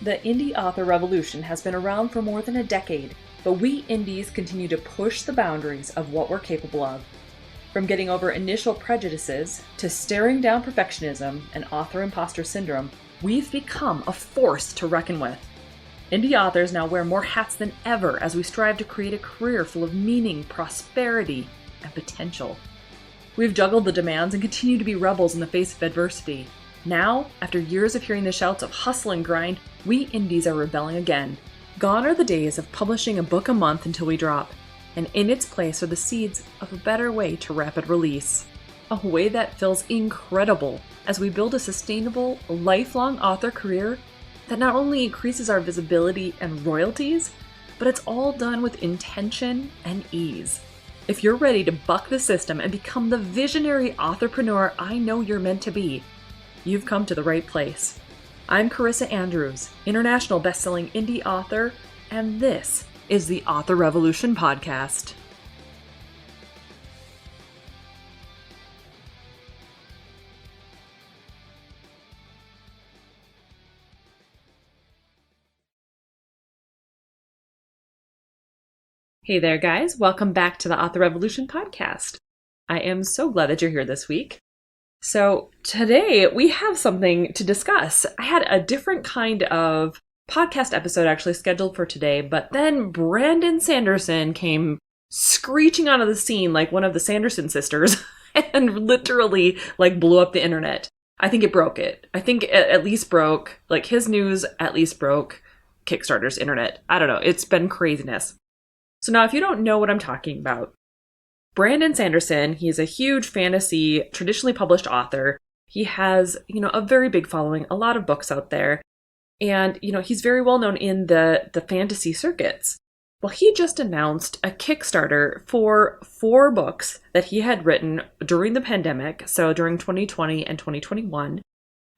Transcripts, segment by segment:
The indie author revolution has been around for more than a decade, but we indies continue to push the boundaries of what we're capable of. From getting over initial prejudices to staring down perfectionism and author imposter syndrome, we've become a force to reckon with. Indie authors now wear more hats than ever as we strive to create a career full of meaning, prosperity, and potential. We've juggled the demands and continue to be rebels in the face of adversity. Now, after years of hearing the shouts of hustle and grind, we indies are rebelling again. Gone are the days of publishing a book a month until we drop, and in its place are the seeds of a better way to rapid release. A way that feels incredible as we build a sustainable, lifelong author career that not only increases our visibility and royalties, but it's all done with intention and ease. If you're ready to buck the system and become the visionary authorpreneur I know you're meant to be, you've come to the right place. I'm Carissa Andrews, international best-selling indie author, and this is the Author Revolution podcast. Hey there, guys. Welcome back to the Author Revolution podcast. I am so glad that you're here this week. So today we have something to discuss. I had a different kind of podcast episode actually scheduled for today, but then Brandon Sanderson came screeching onto the scene like one of the Sanderson sisters and literally blew up the internet. I think it broke it. I think it at least broke, his news at least broke Kickstarter's internet. I don't know. It's been craziness. So now if you don't know what I'm talking about, Brandon Sanderson, he's a huge fantasy, traditionally published author. He has, a very big following, a lot of books out there. And, he's very well known in the fantasy circuits. Well, he just announced a Kickstarter for 4 books that he had written during the pandemic, so during 2020 and 2021.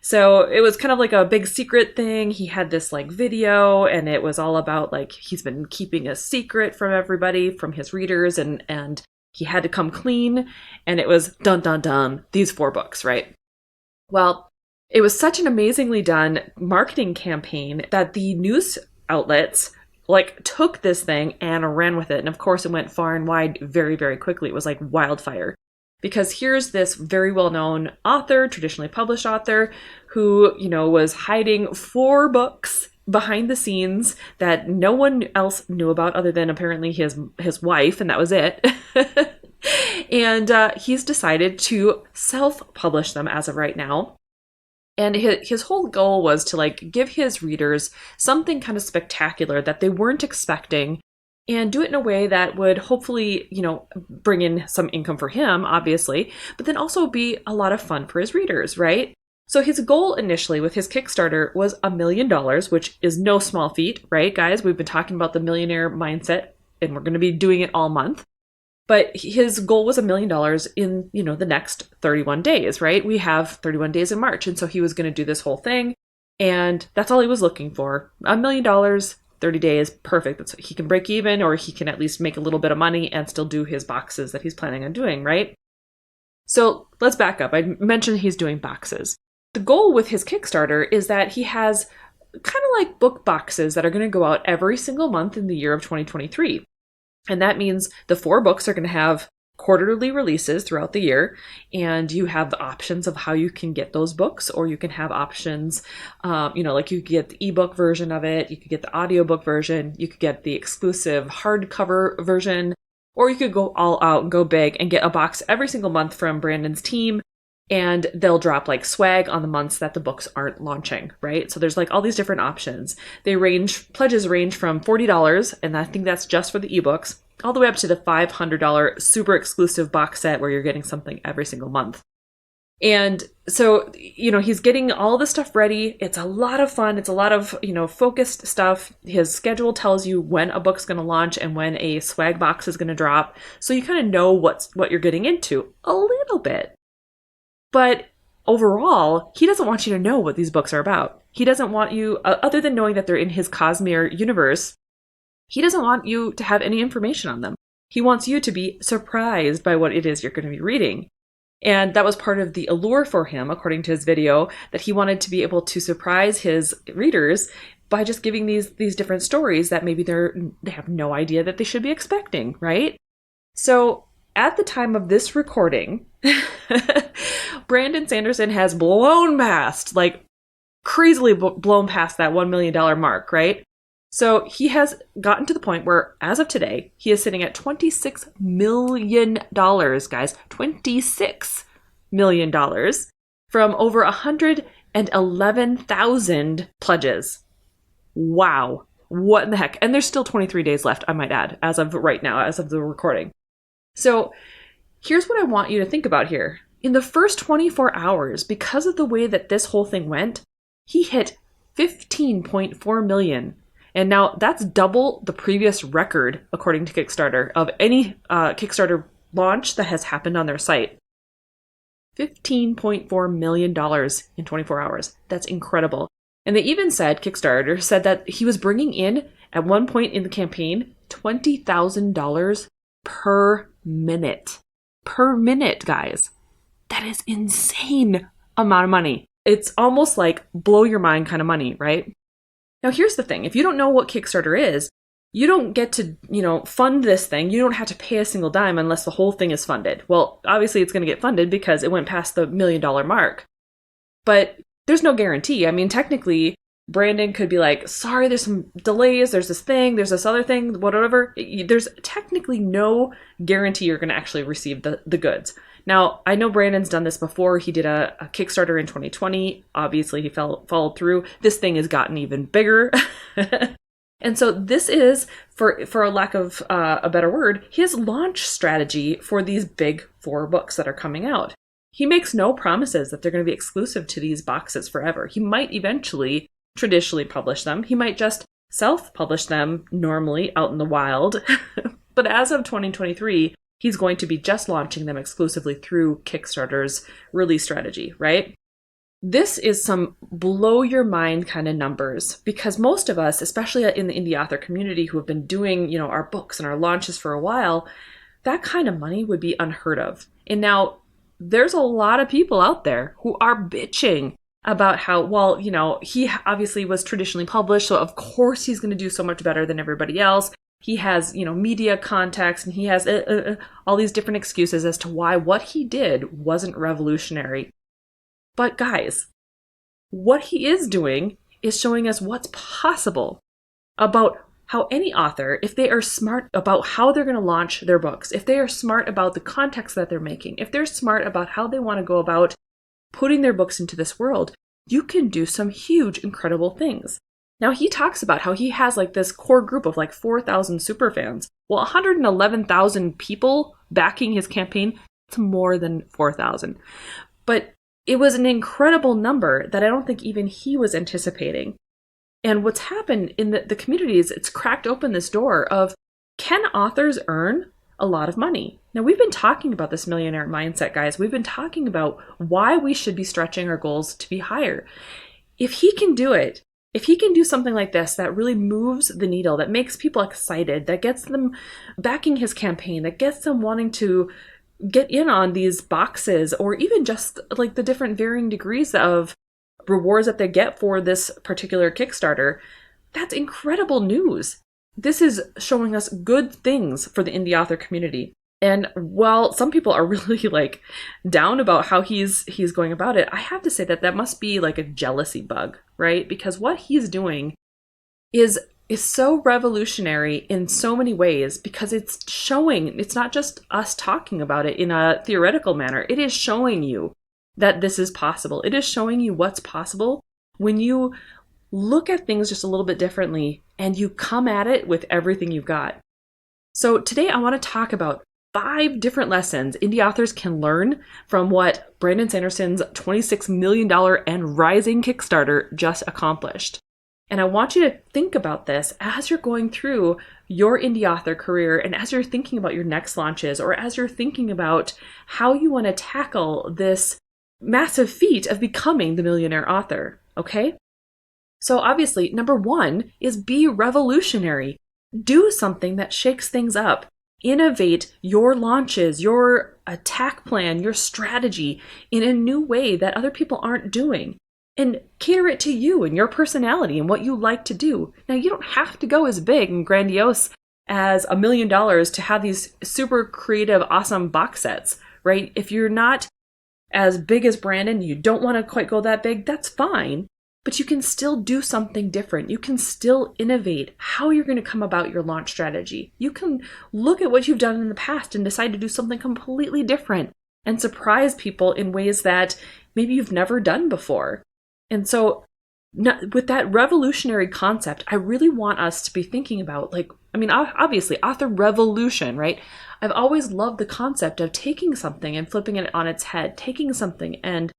So it was kind of like a big secret thing. He had this video, and it was all about he's been keeping a secret from everybody, from his readers, and he had to come clean, and it was dun dun dun, these 4 books, right? Well, it was such an amazingly done marketing campaign that the news outlets took this thing and ran with it. And of course it went far and wide very, very quickly. It was like wildfire. Because here's this very well-known author, traditionally published author, who, was hiding 4 books behind the scenes that no one else knew about other than apparently his wife, and that was it. And he's decided to self-publish them as of right now. And his whole goal was to give his readers something kind of spectacular that they weren't expecting, and do it in a way that would hopefully, bring in some income for him, obviously, but then also be a lot of fun for his readers, right? So his goal initially with his Kickstarter was $1 million, which is no small feat, right, guys? We've been talking about the millionaire mindset, and we're going to be doing it all month. But his goal was $1 million in, the next 31 days, right? We have 31 days in March, and so he was going to do this whole thing, and that's all he was looking for. $1 million, 30 days, perfect. He can break even, or he can at least make a little bit of money and still do his boxes that he's planning on doing, right? So let's back up. I mentioned he's doing boxes. The goal with his Kickstarter is that he has kind of book boxes that are going to go out every single month in the year of 2023. And that means the 4 books are going to have quarterly releases throughout the year, and you have the options of how you can get those books, or you can have options, you could get the ebook version of it, you could get the audiobook version, you could get the exclusive hardcover version, or you could go all out and go big and get a box every single month from Brandon's team, and they'll drop swag on the months that the books aren't launching, right? So there's all these different options. Pledges range from $40, and I think that's just for the ebooks, all the way up to the $500 super exclusive box set where you're getting something every single month. And so, he's getting all this stuff ready. It's a lot of fun. It's a lot of, focused stuff. His schedule tells you when a book's going to launch and when a swag box is going to drop. So you kind of know what you're getting into a little bit. But overall, he doesn't want you to know what these books are about. He doesn't want you, other than knowing that they're in his Cosmere universe, he doesn't want you to have any information on them. He wants you to be surprised by what it is you're going to be reading. And that was part of the allure for him, according to his video, that he wanted to be able to surprise his readers by just giving these different stories that maybe they have no idea that they should be expecting, right? So at the time of this recording, Brandon Sanderson has blown past, like crazily blown past that $1 million mark, right? So he has gotten to the point where, as of today, he is sitting at $26 million, guys. $26 million from over 111,000 pledges. Wow. What in the heck? And there's still 23 days left, I might add, as of right now, as of the recording. So here's what I want you to think about here. In the first 24 hours, because of the way that this whole thing went, he hit 15.4 million. And now that's double the previous record, according to Kickstarter, of any Kickstarter launch that has happened on their site. $15.4 million in 24 hours. That's incredible. And they even said, Kickstarter said that he was bringing in, at one point in the campaign, $20,000 per minute. Per minute, guys. That is insane amount of money. It's almost like blow your mind kind of money, right? Now, here's the thing. If you don't know what Kickstarter is, you don't get to, fund this thing. You don't have to pay a single dime unless the whole thing is funded. Well, obviously it's going to get funded because it went past the $1 million mark. But there's no guarantee. I mean, technically, Brandon could be like, sorry, there's some delays. There's this thing. There's this other thing, whatever. There's technically no guarantee you're going to actually receive the goods. Now, I know Brandon's done this before. He did a Kickstarter in 2020. Obviously, he followed through. This thing has gotten even bigger. And so this is, for a lack of a better word, his launch strategy for these big 4 books that are coming out. He makes no promises that they're going to be exclusive to these boxes forever. He might eventually traditionally publish them. He might just self-publish them normally out in the wild. But as of 2023, he's going to be just launching them exclusively through Kickstarter's release strategy, right? This is some blow your mind kind of numbers, because most of us, especially in the indie author community who have been doing, our books and our launches for a while, that kind of money would be unheard of. And now there's a lot of people out there who are bitching about how, well, he obviously was traditionally published, so of course he's going to do so much better than everybody else. He has, media contacts, and he has all these different excuses as to why what he did wasn't revolutionary. But guys, what he is doing is showing us what's possible about how any author, if they are smart about how they're going to launch their books, if they are smart about the context that they're making, if they're smart about how they want to go about putting their books into this world, you can do some huge, incredible things. Now, he talks about how he has like this core group of like 4,000 superfans. Well, 111,000 people backing his campaign, it's more than 4,000. But it was an incredible number that I don't think even he was anticipating. And what's happened in the community is it's cracked open this door of, can authors earn a lot of money? Now, we've been talking about this millionaire mindset, guys. We've been talking about why we should be stretching our goals to be higher. If he can do it, if he can do something like this that really moves the needle, that makes people excited, that gets them backing his campaign, that gets them wanting to get in on these boxes, or even just like the different varying degrees of rewards that they get for this particular Kickstarter, that's incredible news. This is showing us good things for the indie author community. And while some people are really like down about how he's going about it, I have to say that must be like a jealousy bug, right? Because what he's doing is so revolutionary in so many ways, because it's showing, it's not just us talking about it in a theoretical manner. It is showing you that this is possible. It is showing you what's possible when you look at things just a little bit differently and you come at it with everything you've got. So today I want to talk about 5 different lessons indie authors can learn from what Brandon Sanderson's $26 million and rising Kickstarter just accomplished. And I want you to think about this as you're going through your indie author career, and as you're thinking about your next launches, or as you're thinking about how you want to tackle this massive feat of becoming the millionaire author, okay? So obviously, number 1 is be revolutionary. Do something that shakes things up. Innovate your launches, your attack plan, your strategy in a new way that other people aren't doing. and cater it to you and your personality and what you like to do. Now, you don't have to go as big and grandiose as $1 million to have these super creative, awesome box sets, right? If you're not as big as Brandon, you don't want to quite go that big, that's fine. But you can still do something different. You can still innovate how you're going to come about your launch strategy. You can look at what you've done in the past and decide to do something completely different and surprise people in ways that maybe you've never done before. And so with that revolutionary concept, I really want us to be thinking about, obviously, author revolution, right? I've always loved the concept of taking something and flipping it on its head, taking something and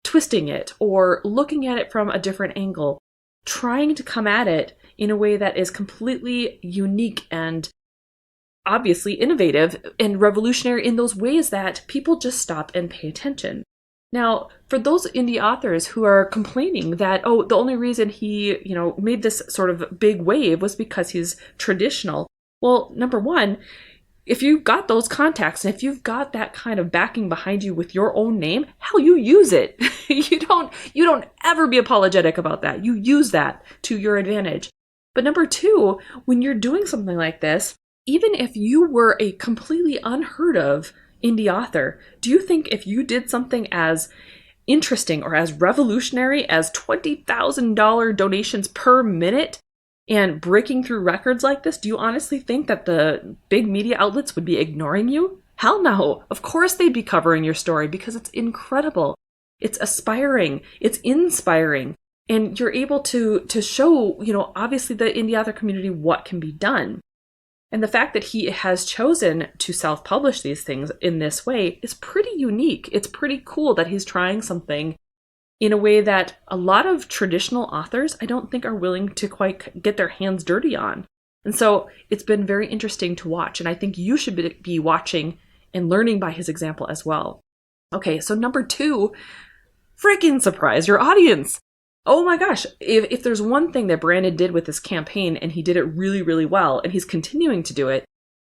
twisting it or looking at it from a different angle, trying to come at it in a way that is completely unique and obviously innovative and revolutionary in those ways that people just stop and pay attention. Now, for those indie authors who are complaining that, oh, the only reason he, made this sort of big wave was because he's traditional. Well, number one, if you've got those contacts and if you've got that kind of backing behind you with your own name, hell, you use it. You don't ever be apologetic about that. You use that to your advantage. But number two, when you're doing something like this, even if you were a completely unheard of indie author, do you think if you did something as interesting or as revolutionary as $20,000 donations per minute and breaking through records like this, do you honestly think that the big media outlets would be ignoring you? Hell no. Of course they'd be covering your story because it's incredible. It's aspiring. It's inspiring. And you're able to show, obviously the indie author community what can be done. And the fact that he has chosen to self-publish these things in this way is pretty unique. It's pretty cool that he's trying something in a way that a lot of traditional authors, I don't think, are willing to quite get their hands dirty on. And so it's been very interesting to watch. And I think you should be watching and learning by his example as well. Okay, so number two, freaking surprise your audience. Oh my gosh, if there's one thing that Brandon did with this campaign, and he did it really, really well, and he's continuing to do it,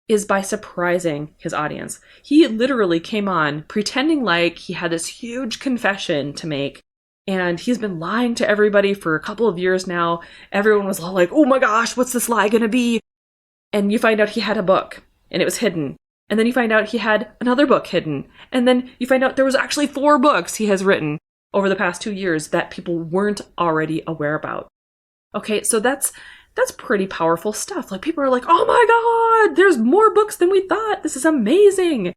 is by surprising his audience. He literally came on pretending like he had this huge confession to make, and he's been lying to everybody for a couple of years now. Everyone was all like, oh my gosh, what's this lie gonna be? And you find out he had a book, and it was hidden. And then you find out he had another book hidden. And then you find out there was actually 4 books he has written over the past 2 years that people weren't already aware about. Okay, so that's pretty powerful stuff. Like, people are like, oh my God, there's more books than we thought. This is amazing.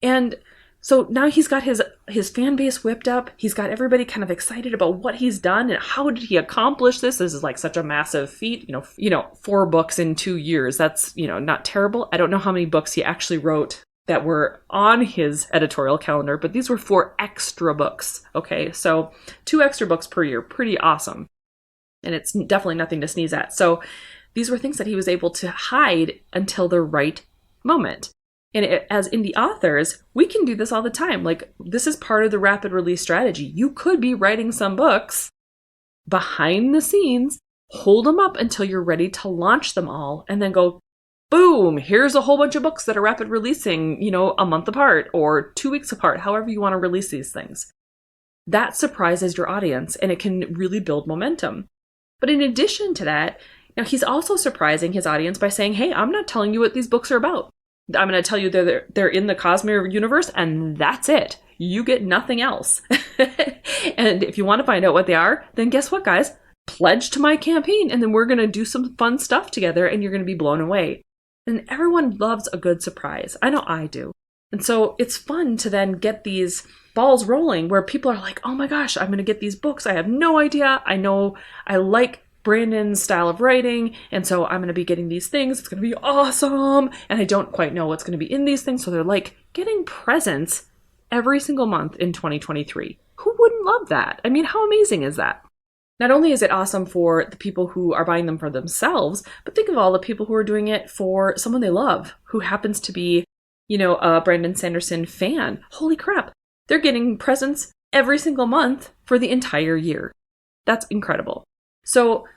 And so now he's got his fan base whipped up. He's got everybody kind of excited about what he's done and how did he accomplish this. This is like such a massive feat. 4 books in 2 years. That's, not terrible. I don't know how many books he actually wrote that were on his editorial calendar, but these were 4 extra books. Okay, so 2 extra books per year, pretty awesome. And it's definitely nothing to sneeze at. So these were things that he was able to hide until the right moment. And as indie authors, we can do this all the time. Like, this is part of the rapid release strategy. You could be writing some books behind the scenes, hold them up until you're ready to launch them all, and then go, boom, here's a whole bunch of books that are rapid releasing, a month apart or 2 weeks apart, however you want to release these things. That surprises your audience, and it can really build momentum. But in addition to that, now he's also surprising his audience by saying, hey, I'm not telling you what these books are about. I'm going to tell you they're in the Cosmere universe, and that's it. You get nothing else. And if you want to find out what they are, then guess what, guys? Pledge to my campaign, and then we're going to do some fun stuff together, and you're going to be blown away. And everyone loves a good surprise. I know I do. And so it's fun to then get these balls rolling where people are like, oh my gosh, I'm going to get these books. I have no idea. I know I like Brandon's style of writing, and so I'm going to be getting these things. It's going to be awesome. And I don't quite know what's going to be in these things. So they're like getting presents every single month in 2023. Who wouldn't love that? I mean, how amazing is that? Not only is it awesome for the people who are buying them for themselves, but think of all the people who are doing it for someone they love, who happens to be, a Brandon Sanderson fan. Holy crap. They're getting presents every single month for the entire year. That's incredible. So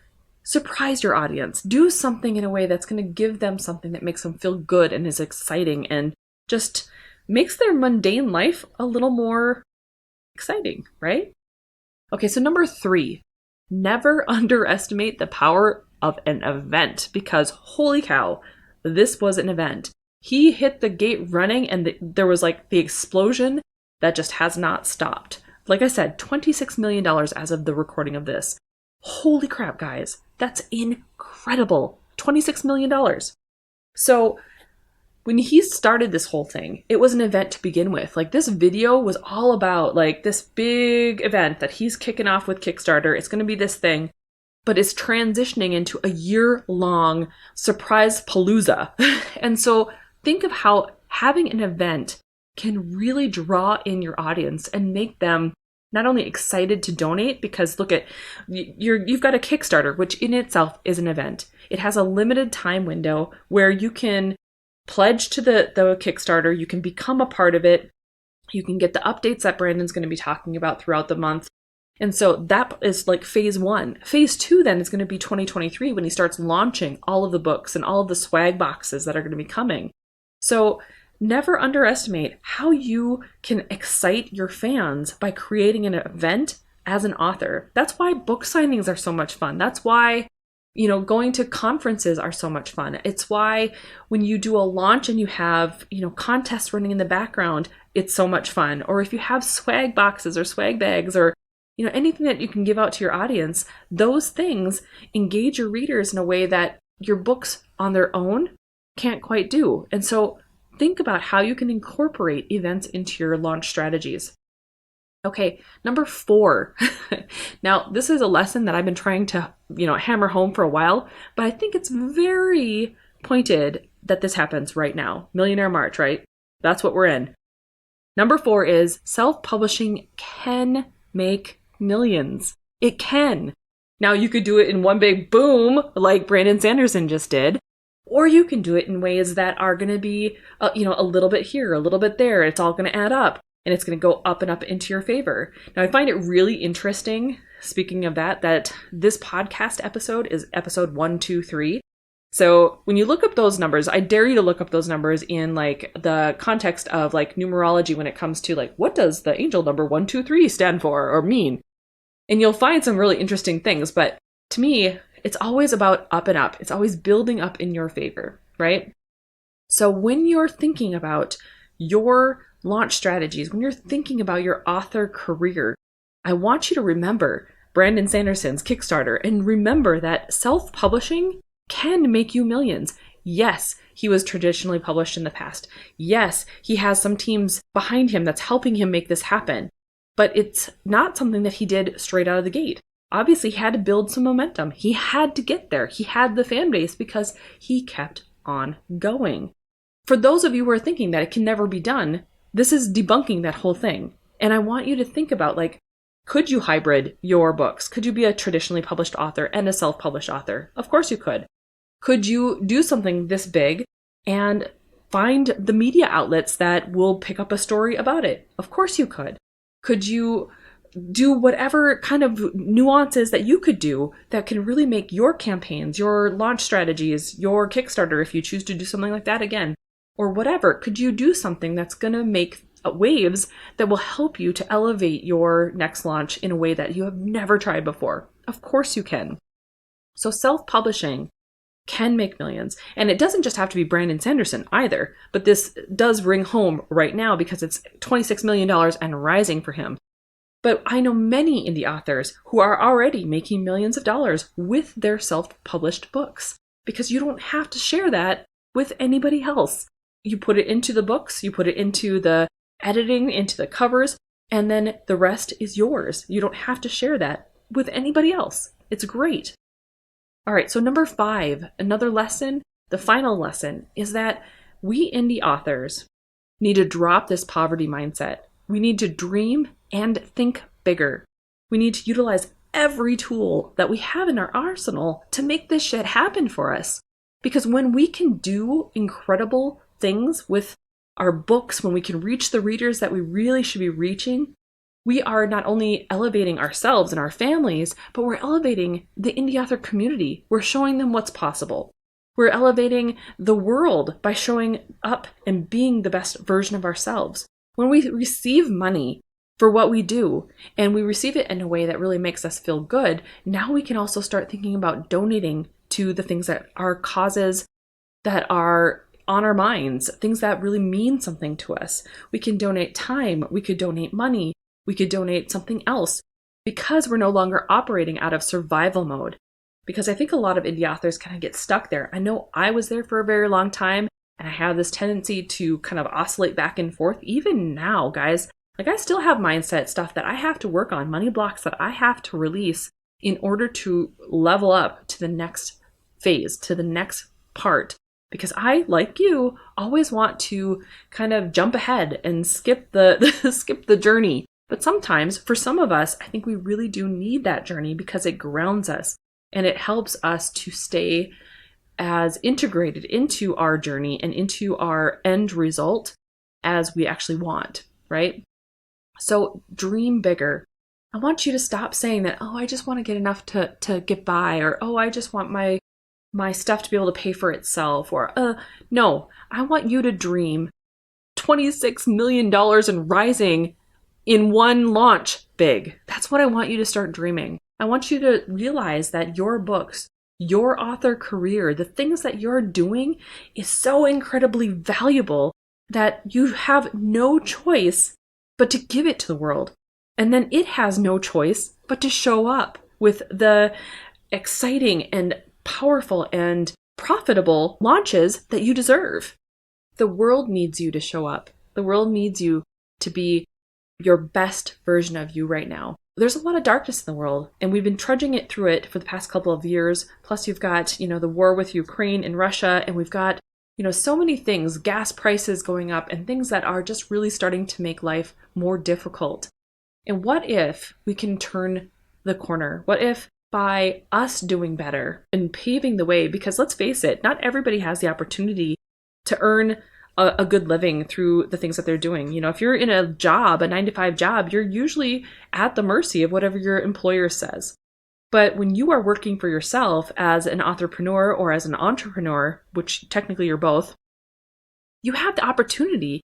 surprise your audience. Do something in a way that's going to give them something that makes them feel good and is exciting and just makes their mundane life a little more exciting, right? Okay, so number 3, never underestimate the power of an event, because holy cow, this was an event. He hit the gate running, and there was like the explosion that just has not stopped. Like I said, $26 million as of the recording of this. Holy crap, guys. That's incredible. $26 million. So when he started this whole thing, it was an event to begin with. Like, this video was all about like this big event that he's kicking off with Kickstarter. It's going to be this thing, but it's transitioning into a year-long surprise palooza. And so think of how having an event can really draw in your audience and make them not only excited to donate, because look at, you've got a Kickstarter, which in itself is an event. It has a limited time window where you can pledge to the Kickstarter, you can become a part of it, you can get the updates that Brandon's going to be talking about throughout the month. And so that is like phase 1. Phase 2 then is going to be 2023, when he starts launching all of the books and all of the swag boxes that are going to be coming. So never underestimate how you can excite your fans by creating an event as an author. That's why book signings are so much fun. That's why, going to conferences are so much fun. It's why when you do a launch and you have, contests running in the background, it's so much fun. Or if you have swag boxes or swag bags or, anything that you can give out to your audience, those things engage your readers in a way that your books on their own can't quite do. And so think about how you can incorporate events into your launch strategies. Okay, number 4. Now, this is a lesson that I've been trying to, hammer home for a while, but I think it's very pointed that this happens right now. Millionaire March, right? That's what we're in. Number 4 is self-publishing can make millions. It can. Now, you could do it in one big boom, like Brandon Sanderson just did, or you can do it in ways that are going to be, a little bit here, a little bit there. It's all going to add up. And it's going to go up and up into your favor. Now, I find it really interesting, speaking of that this podcast episode is episode 123. So when you look up those numbers, I dare you to look up those numbers in like the context of like numerology when it comes to like, what does the angel number 123 stand for or mean? And you'll find some really interesting things. But to me, it's always about up and up. It's always building up in your favor, right? So when you're thinking about your launch strategies, when you're thinking about your author career, I want you to remember Brandon Sanderson's Kickstarter and remember that self-publishing can make you millions. Yes, he was traditionally published in the past. Yes, he has some teams behind him that's helping him make this happen, but it's not something that he did straight out of the gate. Obviously, he had to build some momentum. He had to get there. He had the fan base because he kept on going. For those of you who are thinking that it can never be done, this is debunking that whole thing. And I want you to think about, like, could you hybrid your books? Could you be a traditionally published author and a self-published author? Of course you could. Could you do something this big and find the media outlets that will pick up a story about it? Of course you could. Could you do whatever kind of nuances that you could do that can really make your campaigns, your launch strategies, your Kickstarter, if you choose to do something like that again, or whatever? Could you do something that's going to make waves that will help you to elevate your next launch in a way that you have never tried before? Of course you can. So self-publishing can make millions. And it doesn't just have to be Brandon Sanderson either, but this does ring home right now because it's $26 million and rising for him. But I know many indie authors who are already making millions of dollars with their self-published books, because you don't have to share that with anybody else. You put it into the books, you put it into the editing, into the covers, and then the rest is yours. You don't have to share that with anybody else. It's great. All right, so number 5, another lesson, the final lesson, is that we indie authors need to drop this poverty mindset. We need to dream and think bigger. We need to utilize every tool that we have in our arsenal to make this shit happen for us. Because when we can do incredible things with our books, when we can reach the readers that we really should be reaching, we are not only elevating ourselves and our families, but we're elevating the indie author community. We're showing them what's possible. We're elevating the world by showing up and being the best version of ourselves. When we receive money for what we do, and we receive it in a way that really makes us feel good, now we can also start thinking about donating to the things that are causes that are on our minds, things that really mean something to us. We can donate time, we could donate money, we could donate something else, because we're no longer operating out of survival mode. Because I think a lot of indie authors kind of get stuck there. I know I was there for a very long time, and I have this tendency to kind of oscillate back and forth. Even now, guys, like I still have mindset stuff that I have to work on, money blocks that I have to release in order to level up to the next phase, to the next part. Because I, like you, always want to kind of jump ahead and skip the journey. But sometimes, for some of us, I think we really do need that journey because it grounds us and it helps us to stay as integrated into our journey and into our end result as we actually want, right? So dream bigger. I want you to stop saying that, oh, I just want to get enough to get by, or oh, I just want my stuff to be able to pay for itself, or no, I want you to dream $26 million and rising in one launch big. That's what I want you to start dreaming. I want you to realize that your books, your author career, the things that you're doing is so incredibly valuable that you have no choice but to give it to the world. And then it has no choice but to show up with the exciting and powerful and profitable launches that you deserve. The world needs you to show up. The world needs you to be your best version of you right now. There's a lot of darkness in the world, and we've been trudging it through it for the past couple of years. Plus you've got, the war with Ukraine and Russia, and we've got, so many things, gas prices going up and things that are just really starting to make life more difficult. And what if we can turn the corner? What if by us doing better and paving the way, because let's face it, not everybody has the opportunity to earn a good living through the things that they're doing. If you're in a job, a 9-to-5 job, you're usually at the mercy of whatever your employer says. But when you are working for yourself as an entrepreneur or as an entrepreneur, which technically you're both, you have the opportunity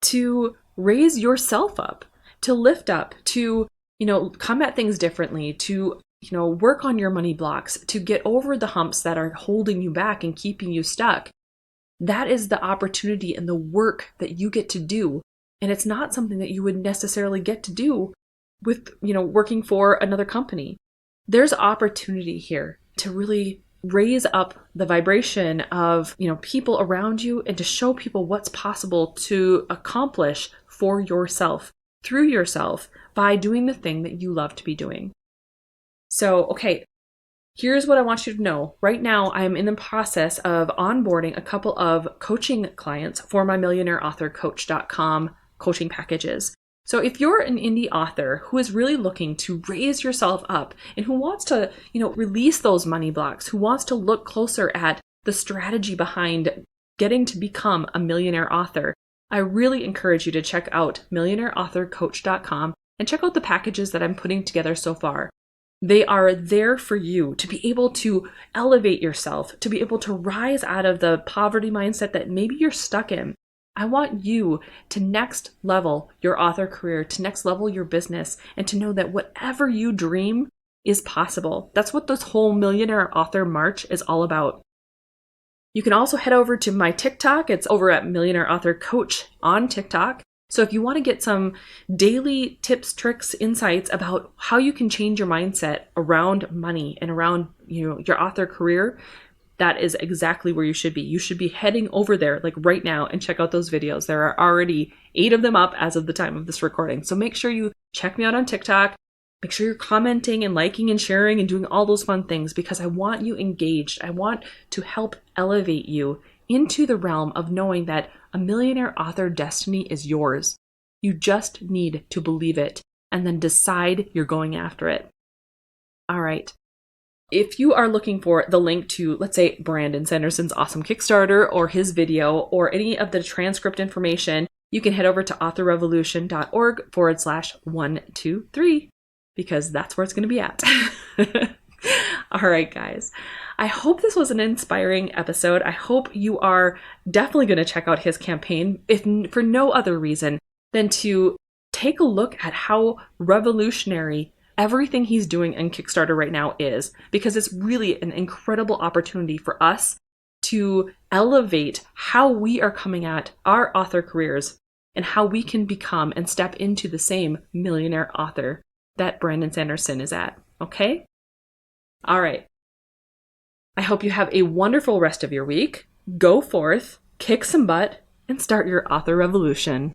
to raise yourself up, to lift up, to, come at things differently, to, work on your money blocks, to get over the humps that are holding you back and keeping you stuck. That is the opportunity and the work that you get to do. And it's not something that you would necessarily get to do with, working for another company. There's opportunity here to really raise up the vibration of, people around you and to show people what's possible to accomplish for yourself, through yourself, by doing the thing that you love to be doing. So, okay, here's what I want you to know. Right now, I'm in the process of onboarding a couple of coaching clients for my millionaireauthorcoach.com coaching packages. So if you're an indie author who is really looking to raise yourself up and who wants to, release those money blocks, who wants to look closer at the strategy behind getting to become a millionaire author, I really encourage you to check out millionaireauthorcoach.com and check out the packages that I'm putting together so far. They are there for you to be able to elevate yourself, to be able to rise out of the poverty mindset that maybe you're stuck in. I want you to next level your author career, to next level your business, and to know that whatever you dream is possible. That's what this whole Millionaire Author March is all about. You can also head over to my TikTok. It's over at Millionaire Author Coach on TikTok. So if you want to get some daily tips, tricks, insights about how you can change your mindset around money and around, your author career, that is exactly where you should be. You should be heading over there like right now and check out those videos. There are already 8 of them up as of the time of this recording. So make sure you check me out on TikTok. Make sure you're commenting and liking and sharing and doing all those fun things because I want you engaged. I want to help elevate you into the realm of knowing that a millionaire author destiny is yours. You just need to believe it and then decide you're going after it. All right. If you are looking for the link to, let's say, Brandon Sanderson's awesome Kickstarter or his video or any of the transcript information, you can head over to authorrevolution.org/123 because that's where it's going to be at. All right, guys. I hope this was an inspiring episode. I hope you are definitely going to check out his campaign, if for no other reason than to take a look at how revolutionary everything he's doing in Kickstarter right now is, because it's really an incredible opportunity for us to elevate how we are coming at our author careers and how we can become and step into the same millionaire author that Brandon Sanderson is at. Okay? All right. I hope you have a wonderful rest of your week. Go forth, kick some butt, and start your author revolution.